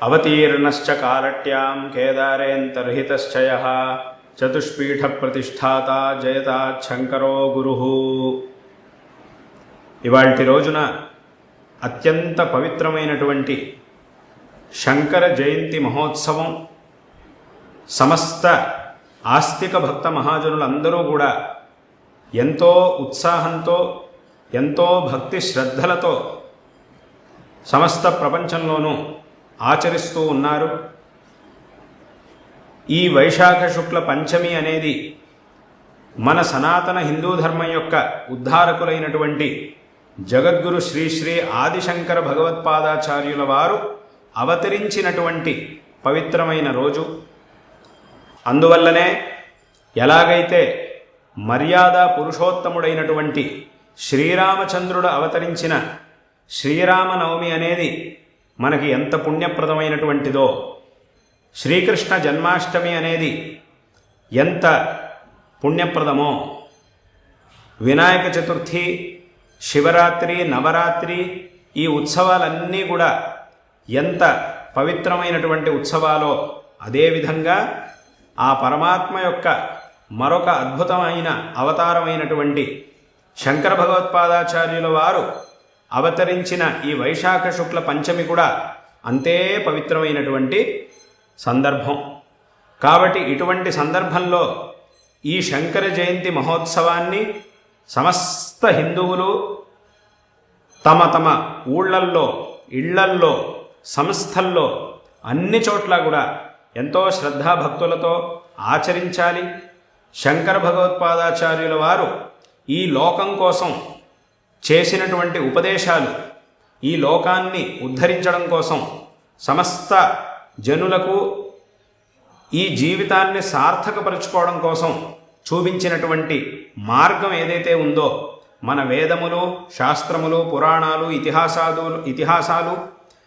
అవతీర్ణశ్చ కాలట్యాం కేదారేంతర్హితశ్చయః చతుష్పీఠ ప్రతిష్ఠాత జయతాశంకరో గురుః. ఇవాల్టి రోజున అత్యంత పవిత్రమైనటువంటి శంకర జయంతి మహోత్సవం సమస్త ఆస్తిక భక్త మహాజనులందరూ కూడా ఎంతో ఉత్సాహంతో ఎంతో భక్తి శ్రద్ధలతో సమస్త ప్రపంచంలోనూ ఆచరిస్తూ ఉన్నారు. ఈ వైశాఖ శుక్ల పంచమి అనేది మన సనాతన హిందూ ధర్మం యొక్క ఉద్ధారకులైనటువంటి జగద్గురు శ్రీ శ్రీ ఆదిశంకర భగవత్పాదాచార్యుల వారు అవతరించినటువంటి పవిత్రమైన రోజు. అందువల్లనే ఎలాగైతే మర్యాద పురుషోత్తముడైనటువంటి శ్రీరామచంద్రుడు అవతరించిన శ్రీరామనవమి అనేది మనకి ఎంత పుణ్యప్రదమైనటువంటిదో, శ్రీకృష్ణ జన్మాష్టమి అనేది ఎంత పుణ్యప్రదమో, వినాయక చతుర్థి, శివరాత్రి, నవరాత్రి ఈ ఉత్సవాలన్నీ కూడా ఎంత పవిత్రమైనటువంటి ఉత్సవాలో, అదేవిధంగా ఆ పరమాత్మ యొక్క మరొక అద్భుతమైన అవతారమైనటువంటి శంకర భగవత్పాదాచార్యుల వారు అవతరించిన ఈ వైశాఖ శుక్ల పంచమి కూడా అంతే పవిత్రమైనటువంటి సందర్భం. కాబట్టి ఇటువంటి సందర్భంలో ఈ శంకర జయంతి మహోత్సవాన్ని సమస్త హిందువులు తమ తమ ఊళ్ళల్లో, ఇళ్లల్లో, సంస్థల్లో అన్ని చోట్ల కూడా ఎంతో శ్రద్ధాభక్తులతో ఆచరించాలి. శంకర భగవత్పాదాచార్యుల వారు ఈ లోకం కోసం చేసినటువంటి ఉపదేశాలు, ఈ లోకాన్ని ఉద్ధరించడం కోసం, సమస్త జనులకు ఈ జీవితాన్ని సార్థకపరుచుకోవడం కోసం చూపించినటువంటి మార్గం ఏదైతే ఉందో, మన వేదములు, శాస్త్రములు, పురాణాలు, ఇతిహాసాలు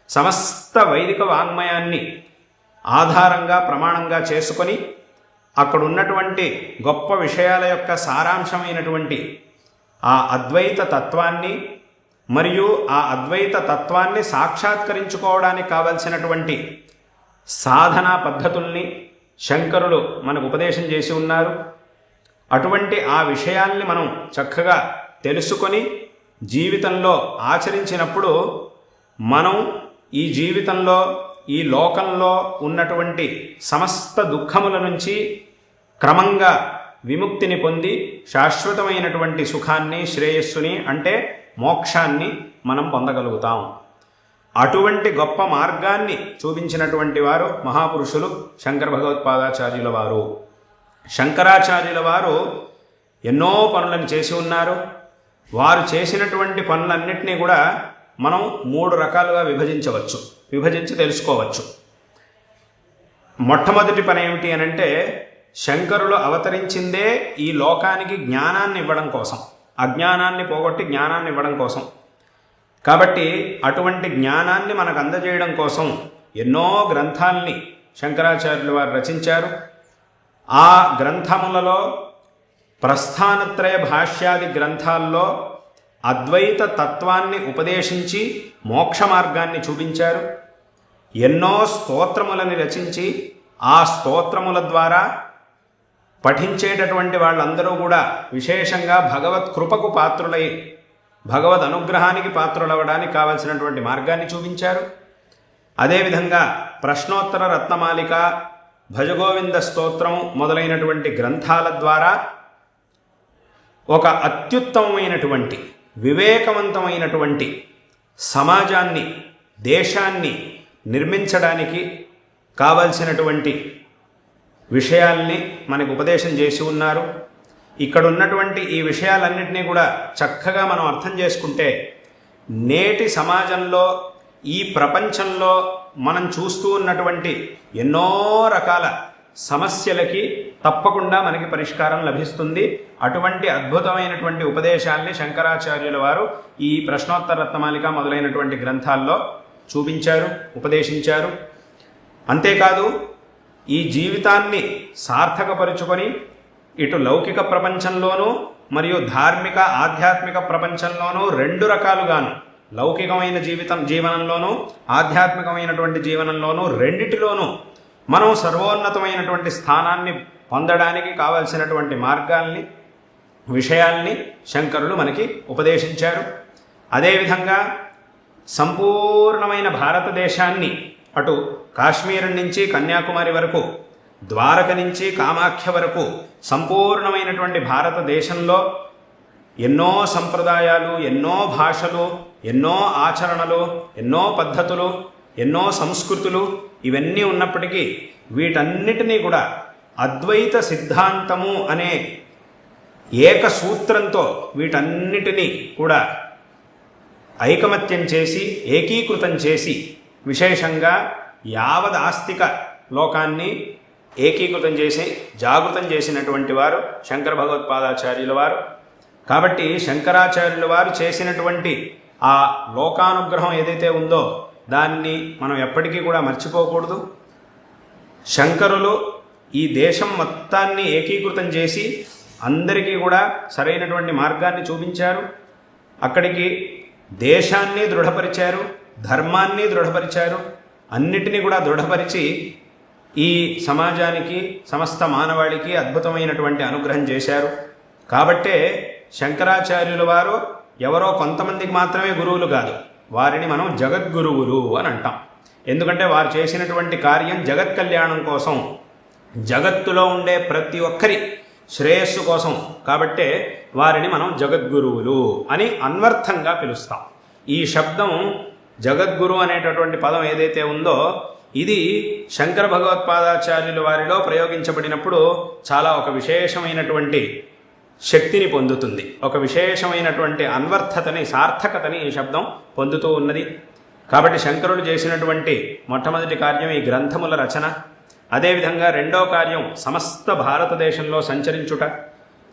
సమస్త వైదిక వాంగ్మయాన్ని ఆధారంగా ప్రమాణంగా చేసుకొని అక్కడున్నటువంటి గొప్ప విషయాల యొక్క సారాంశమైనటువంటి ఆ అద్వైత తత్వాన్ని మరియు ఆ అద్వైత తత్వాన్ని సాక్షాత్కరించుకోవడానికి కావలసినటువంటి సాధనా పద్ధతుల్ని శంకరులు మనకు ఉపదేశం చేసి ఉన్నారు. అటువంటి ఆ విషయాల్ని మనం చక్కగా తెలుసుకొని జీవితంలో ఆచరించినప్పుడు మనం ఈ జీవితంలో, ఈ లోకంలో ఉన్నటువంటి సమస్త దుఃఖముల నుంచి క్రమంగా విముక్తిని పొంది శాశ్వతమైనటువంటి సుఖాన్ని, శ్రేయస్సుని అంటే మోక్షాన్ని మనం పొందగలుగుతాం. అటువంటి గొప్ప మార్గాన్ని చూపించినటువంటి వారు మహాపురుషులు శంకర భగవత్పాదాచార్యుల వారు. శంకరాచార్యుల వారు ఎన్నో పనులను చేసి ఉన్నారు. వారు చేసినటువంటి పనులన్నింటినీ కూడా మనం 3 రకాలుగా విభజించి తెలుసుకోవచ్చు. మొట్టమొదటి పని ఏమిటి అనంటే, శంకరులు అవతరించిందే ఈ లోకానికి జ్ఞానాన్ని ఇవ్వడం కోసం, అజ్ఞానాన్ని పోగొట్టి జ్ఞానాన్ని ఇవ్వడం కోసం. కాబట్టి అటువంటి జ్ఞానాన్ని మనకు అందజేయడం కోసం ఎన్నో గ్రంథాల్ని శంకరాచార్యులు వారు రచించారు. ఆ గ్రంథములలో ప్రస్థానత్రయ భాష్యాది గ్రంథాల్లో అద్వైత తత్వాన్ని ఉపదేశించి మోక్ష మార్గాన్ని చూపించారు. ఎన్నో స్తోత్రములని రచించి ఆ స్తోత్రముల ద్వారా పఠించేటటువంటి వాళ్ళందరూ కూడా విశేషంగా భగవత్ కృపకు పాత్రులై భగవద్ అనుగ్రహానికి పాత్రులవ్వడానికి కావలసినటువంటి మార్గాన్ని చూపించారు. అదేవిధంగా ప్రశ్నోత్తర రత్నమాలిక, భజగోవింద స్తోత్రం మొదలైనటువంటి గ్రంథాల ద్వారా ఒక అత్యుత్తమమైనటువంటి వివేకవంతమైనటువంటి సమాజాన్ని, దేశాన్ని నిర్మించడానికి కావలసినటువంటి విషయాల్ని మనకు ఉపదేశం చేసి ఉన్నారు. ఇక్కడ ఉన్నటువంటి ఈ విషయాలన్నింటినీ కూడా చక్కగా మనం అర్థం చేసుకుంటే నేటి సమాజంలో, ఈ ప్రపంచంలో మనం చూస్తూ ఉన్నటువంటి ఎన్నో రకాల సమస్యలకి తప్పకుండా మనకి పరిష్కారం లభిస్తుంది. అటువంటి అద్భుతమైనటువంటి ఉపదేశాల్ని శంకరాచార్యుల వారు ఈ ప్రశ్నోత్తర రత్నమాలిక మొదలైనటువంటి గ్రంథాల్లో చూపించారు, ఉపదేశించారు. అంతేకాదు ఈ జీవితాన్ని సార్థకపరుచుకొని ఇటు లౌకిక ప్రపంచంలోనూ మరియు ధార్మిక ఆధ్యాత్మిక ప్రపంచంలోనూ 2 రకాలుగాను లౌకికమైన జీవనంలోనూ ఆధ్యాత్మికమైనటువంటి జీవనంలోనూ రెండిటిలోనూ మనం సర్వోన్నతమైనటువంటి స్థానాన్ని పొందడానికి కావలసినటువంటి మార్గాల్ని విషయాల్ని శంకరులు మనకి ఉపదేశించారు. అదేవిధంగా సంపూర్ణమైన భారతదేశాన్ని అటు కాశ్మీరం నుంచి కన్యాకుమారి వరకు, ద్వారక నుంచి కామాఖ్య వరకు సంపూర్ణమైనటువంటి భారతదేశంలో ఎన్నో సంప్రదాయాలు, ఎన్నో భాషలు, ఎన్నో ఆచరణలు, ఎన్నో పద్ధతులు, ఎన్నో సంస్కృతులు ఇవన్నీ ఉన్నప్పటికీ వీటన్నిటినీ కూడా అద్వైత సిద్ధాంతము అనే ఏకసూత్రంతో వీటన్నిటినీ కూడా ఐకమత్యం చేసి ఏకీకృతం చేసి విశేషంగా యావద్ ఆస్తిక లోకాన్ని ఏకీకృతం చేసి జాగృతం చేసినటువంటి వారు శంకర భగవత్పాదాచార్యుల వారు. కాబట్టి శంకరాచార్యుల వారు చేసినటువంటి ఆ లోకానుగ్రహం ఏదైతే ఉందో దాన్ని మనం ఎప్పటికీ కూడా మర్చిపోకూడదు. శంకరులు ఈ దేశం మొత్తాన్ని ఏకీకృతం చేసి అందరికీ కూడా సరైనటువంటి మార్గాన్ని చూపించారు. అక్కడికి దేశాన్ని దృఢపరిచారు, ధర్మాన్ని దృఢపరిచారు, అన్నిటినీ కూడా దృఢపరిచి ఈ సమాజానికి సమస్త మానవాళికి అద్భుతమైనటువంటి అనుగ్రహం చేశారు. కాబట్టే శంకరాచార్యుల వారు ఎవరో కొంతమందికి మాత్రమే గురువులు కాదు, వారిని మనం జగద్గురువులు అని అంటాం. ఎందుకంటే వారు చేసినటువంటి కార్యం జగత్ కళ్యాణం కోసం, జగత్తులో ఉండే ప్రతి ఒక్కరి శ్రేయస్సు కోసం. కాబట్టే వారిని మనం జగద్గురువులు అని అన్వర్థంగా పిలుస్తాం. ఈ శబ్దం జగద్గురు అనేటటువంటి పదం ఏదైతే ఉందో ఇది శంకర భగవత్పాదాచార్యుల వారిలో ప్రయోగించబడినప్పుడు చాలా ఒక విశేషమైనటువంటి శక్తిని పొందుతుంది, ఒక విశేషమైనటువంటి అన్వర్థతని, సార్థకతని ఈ శబ్దం పొందుతూ ఉన్నది. కాబట్టి శంకరులు చేసినటువంటి మొట్టమొదటి కార్యం ఈ గ్రంథముల రచన. అదేవిధంగా రెండో కార్యం సమస్త భారతదేశంలో సంచరించుట.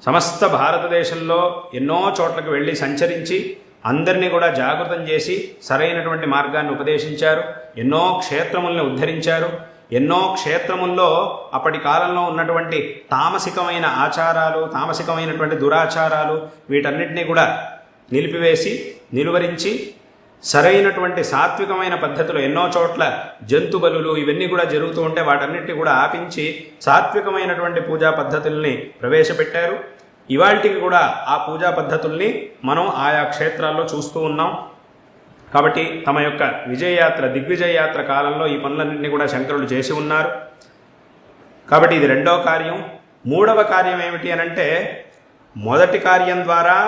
సమస్త భారతదేశంలో ఎన్నో చోట్లకు వెళ్ళి సంచరించి అందరినీ కూడా జాగృతం చేసి సరైనటువంటి మార్గాన్ని ఉపదేశించారు. ఎన్నో క్షేత్రముల్ని ఉద్ధరించారు. ఎన్నో క్షేత్రముల్లో అప్పటి కాలంలో ఉన్నటువంటి తామసికమైన ఆచారాలు, తామసికమైనటువంటి దురాచారాలు వీటన్నిటినీ కూడా నిలిపివేసి నిలువరించి సరైనటువంటి సాత్వికమైన పద్ధతులు, ఎన్నో చోట్ల జంతు బలులు ఇవన్నీ కూడా జరుగుతూ ఉంటే వాటన్నిటిని కూడా ఆపించి సాత్వికమైనటువంటి పూజా పద్ధతుల్ని ప్రవేశపెట్టారు. ఇవాళకి కూడా ఆ పూజా పద్ధతుల్ని మనం ఆయా క్షేత్రాల్లో చూస్తూ ఉన్నాం. కాబట్టి తమ యొక్క విజయయాత్ర, దిగ్విజయయాత్ర కాలంలో ఈ పనులన్నింటినీ కూడా శంకరులు చేసి ఉన్నారు. కాబట్టి ఇది రెండో కార్యం. మూడవ కార్యం ఏమిటి అనంటే, మొదటి కార్యం ద్వారా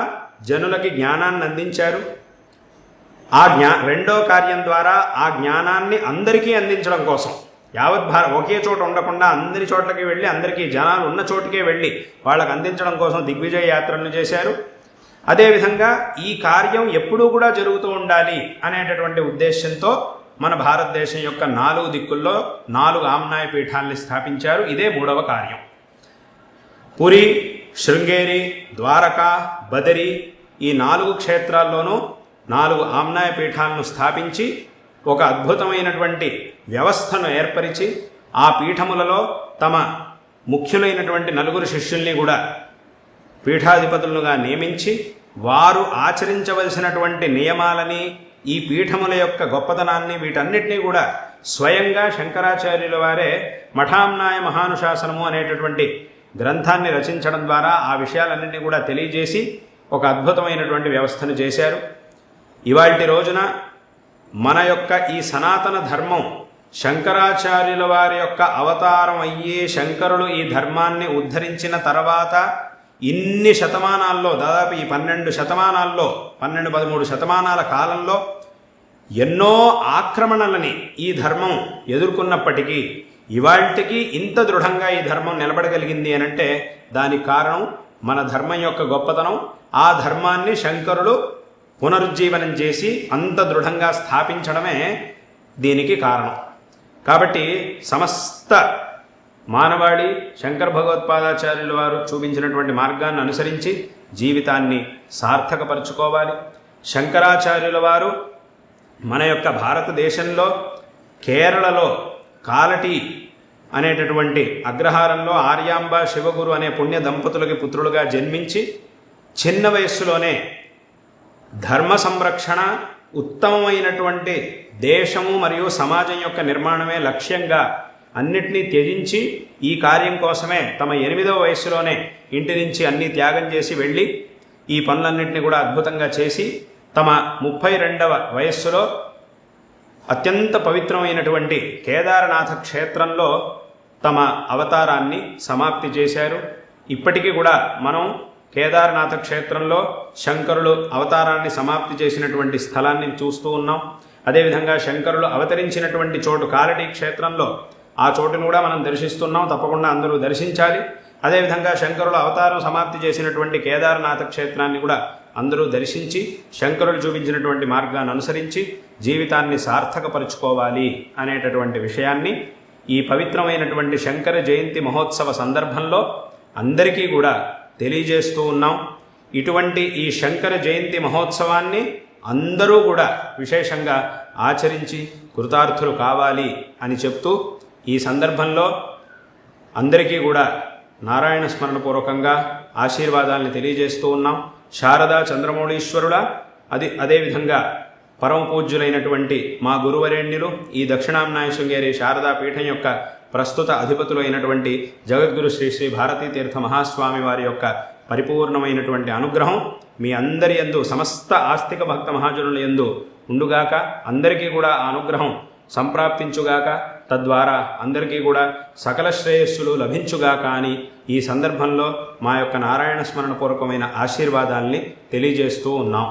జనులకి జ్ఞానాన్ని అందించారు. రెండో కార్యం ద్వారా ఆ జ్ఞానాన్ని అందరికీ అందించడం కోసం ఒకే చోట ఉండకుండా అందరి చోట్లకి వెళ్ళి, అందరికీ జనాలు ఉన్న చోటుకే వెళ్ళి వాళ్ళకు అందించడం కోసం దిగ్విజయ యాత్రలను చేశారు. అదేవిధంగా ఈ కార్యం ఎప్పుడూ కూడా జరుగుతూ ఉండాలి అనేటటువంటి ఉద్దేశంతో మన భారతదేశం యొక్క 4 దిక్కుల్లో 4 ఆమ్నాయ పీఠాలని స్థాపించారు. ఇదే మూడవ కార్యం. పురి, శృంగేరి, ద్వారకా, బదరి ఈ 4 క్షేత్రాల్లోనూ 4 ఆమ్నాయ పీఠాలను స్థాపించి ఒక అద్భుతమైనటువంటి వ్యవస్థను ఏర్పరిచి ఆ పీఠములలో తమ ముఖ్యులైనటువంటి 4 శిష్యుల్ని కూడా పీఠాధిపతులుగా నియమించి వారు ఆచరించవలసినటువంటి నియమాలని, ఈ పీఠముల యొక్క గొప్పతనాన్ని వీటన్నిటినీ కూడా స్వయంగా శంకరాచార్యుల వారే మఠామ్నాయ మహానుశాసనము అనేటటువంటి గ్రంథాన్ని రచించడం ద్వారా ఆ విషయాలన్నింటినీ కూడా తెలియజేసి ఒక అద్భుతమైనటువంటి వ్యవస్థను చేశారు. ఇవాల్టి రోజున మన యొక్క ఈ సనాతన ధర్మం శంకరాచార్యుల వారి యొక్క అవతారం అయ్యే, శంకరులు ఈ ధర్మాన్ని ఉద్ధరించిన తర్వాత ఇన్ని శతమానాల్లో, దాదాపు ఈ 12 శతమానాల్లో, 12-13 శతమానాల కాలంలో ఎన్నో ఆక్రమణలని ఈ ధర్మం ఎదుర్కొన్నప్పటికీ ఇవాల్టికి ఇంత దృఢంగా ఈ ధర్మం నిలబడగలిగింది అనంటే దానికి కారణం మన ధర్మం యొక్క గొప్పతనం. ఆ ధర్మాన్ని శంకరులు పునరుజ్జీవనం చేసి అంత దృఢంగా స్థాపించడమే దీనికి కారణం. కాబట్టి సమస్త మానవాళి శంకర భగవత్పాదాచార్యుల వారు చూపించినటువంటి మార్గాన్ని అనుసరించి జీవితాన్ని సార్థకపరుచుకోవాలి. శంకరాచార్యుల వారు మన యొక్క భారతదేశంలో కేరళలో కాలటి అనేటటువంటి అగ్రహారంలో ఆర్యాంబ శివగురు అనే పుణ్య దంపతులకి పుత్రులుగా జన్మించి చిన్న వయస్సులోనే ధర్మ సంరక్షణ, ఉత్తమమైనటువంటి దేశము మరియు సమాజం యొక్క నిర్మాణమే లక్ష్యంగా అన్నిటినీ త్యజించి ఈ కార్యం కోసమే తమ 8వ వయస్సులోనే ఇంటి నుంచి అన్నీ త్యాగం చేసి వెళ్ళి ఈ పనులన్నింటినీ కూడా అద్భుతంగా చేసి తమ 32వ వయస్సులో అత్యంత పవిత్రమైనటువంటి కేదారనాథ క్షేత్రంలో తమ అవతారాన్ని సమాప్తి చేశారు. ఇప్పటికీ కూడా మనం కేదారనాథ క్షేత్రంలో శంకరులు అవతారాన్ని సమాప్తి చేసినటువంటి స్థలాన్ని చూస్తూ ఉన్నాం. అదేవిధంగా శంకరులు అవతరించినటువంటి చోటు కాలటీ క్షేత్రంలో ఆ చోటును కూడా మనం దర్శిస్తున్నాం. తప్పకుండా అందరూ దర్శించాలి. అదేవిధంగా శంకరులు అవతారం సమాప్తి చేసినటువంటి కేదారనాథ క్షేత్రాన్ని కూడా అందరూ దర్శించి శంకరులు చూపించినటువంటి మార్గాన్ని అనుసరించి జీవితాన్ని సార్థకపరుచుకోవాలి అనేటటువంటి విషయాన్ని ఈ పవిత్రమైనటువంటి శంకర జయంతి మహోత్సవ సందర్భంలో అందరికీ కూడా తెలియజేస్తూ ఉన్నాం. ఇటువంటి ఈ శంకర జయంతి మహోత్సవాన్ని అందరూ కూడా విశేషంగా ఆచరించి కృతార్థులు కావాలి అని చెప్తూ ఈ సందర్భంలో అందరికీ కూడా నారాయణ స్మరణపూర్వకంగా ఆశీర్వాదాలను తెలియజేస్తూ ఉన్నాం. శారదా చంద్రమౌళీశ్వరుల అదేవిధంగా పరమ పూజ్యులైనటువంటి మా గురువరేణ్యులు ఈ దక్షిణాంనాయ శృంగేరి శారదా పీఠం యొక్క ప్రస్తుత అధిపతులు అయినటువంటి జగద్గురు శ్రీ శ్రీ భారతీ తీర్థ మహాస్వామి వారి యొక్క పరిపూర్ణమైనటువంటి అనుగ్రహం మీ అందరి యందు సమస్త ఆస్తిక భక్త మహాజనుల యందు ఉండుగాక. అందరికీ కూడా ఆ అనుగ్రహం సంప్రాప్తించుగాక. తద్వారా అందరికీ కూడా సకల శ్రేయస్సులు లభించుగాక అని ఈ సందర్భంలో మా యొక్క నారాయణ స్మరణ పూర్వకమైన ఆశీర్వాదాల్ని తెలియజేస్తూ ఉన్నాం.